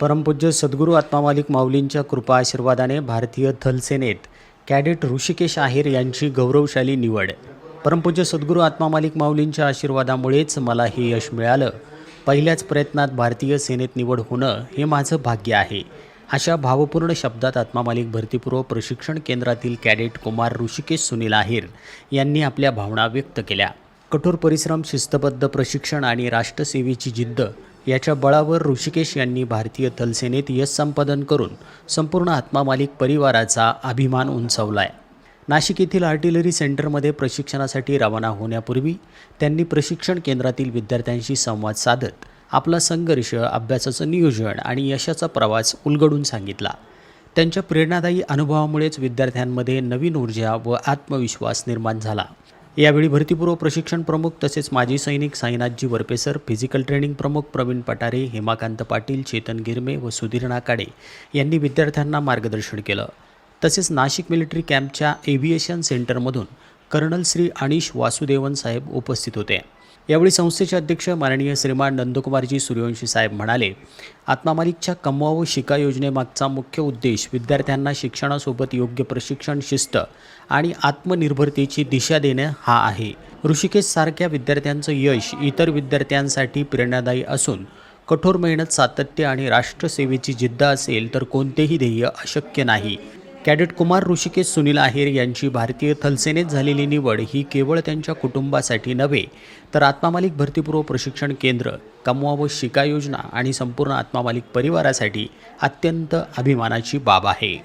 परमपूज्य सद्गुरू आत्मामालिक माऊलींच्या कृपा आशीर्वादाने भारतीय थलसेनेत कॅडेट ऋषिकेश आहेर यांची गौरवशाली निवड. परमपूज्य सद्गुरू आत्मामालिक माऊलींच्या आशीर्वादामुळेच मला हे यश मिळालं. पहिल्याच प्रयत्नात भारतीय सेनेत निवड होणं हे माझं भाग्य आहे. अशा भावपूर्ण शब्दात आत्मामालिक भरतीपूर्व प्रशिक्षण केंद्रातील कॅडेट कुमार ऋषिकेश सुनील आहेर यांनी आपल्या भावना व्यक्त केल्या. कठोर परिश्रम, शिस्तबद्ध प्रशिक्षण आणि राष्ट्रसेवेची जिद्द याच्या बळावर ऋषिकेश यांनी भारतीय थलसेनेत यश संपादन करून संपूर्ण आत्मामालिक परिवाराचा अभिमान उंचावलाय. नाशिक येथील आर्टिलरी सेंटरमध्ये प्रशिक्षणासाठी रवाना होण्यापूर्वी त्यांनी प्रशिक्षण केंद्रातील विद्यार्थ्यांशी संवाद साधत आपला संघर्ष, अभ्यासाचं नियोजन आणि यशाचा प्रवास उलगडून सांगितला. त्यांच्या प्रेरणादायी अनुभवामुळेच विद्यार्थ्यांमध्ये नवीन ऊर्जा व आत्मविश्वास निर्माण झाला. यावेळी भरतीपूर्व प्रशिक्षण प्रमुख तसेच माजी सैनिक साईनाथजी वरपेसर, फिजिकल ट्रेनिंग प्रमुख प्रवीण पटारे, हेमाकांत पाटील, चेतन गिरमे व सुधीर नाकाडे यांनी विद्यार्थ्यांना मार्गदर्शन केलं. तसेच नाशिक मिलिटरी कॅम्पच्या एव्हिएशन सेंटरमधून कर्नल श्री अनिश वासुदेवन साहेब उपस्थित होते. यावेळी संस्थेचे अध्यक्ष माननीय श्रीमान नंदकुमारजी सूर्यवंशी साहेब म्हणाले, आत्मामालिकच्या कमवावं शिका योजनेमागचा मुख्य उद्देश विद्यार्थ्यांना शिक्षणासोबत योग्य प्रशिक्षण, शिस्त आणि आत्मनिर्भरतेची दिशा देणं हा आहे. ऋषिकेश सारख्या विद्यार्थ्यांचं यश इतर विद्यार्थ्यांसाठी प्रेरणादायी असून कठोर मेहनत, सातत्य आणि राष्ट्रसेवेची जिद्द असेल तर कोणतेही ध्येय अशक्य नाही. कॅडेट कुमार ऋषिकेश सुनील आहेर यांची भारतीय थलसेनेत झालेली निवड ही केवळ त्यांच्या कुटुंबासाठी नव्हे तर आत्मामालिक भरतीपूर्व प्रशिक्षण केंद्र, कमवावं शिका योजना आणि संपूर्ण आत्मामालिक परिवारासाठी अत्यंत अभिमानाची बाब आहे.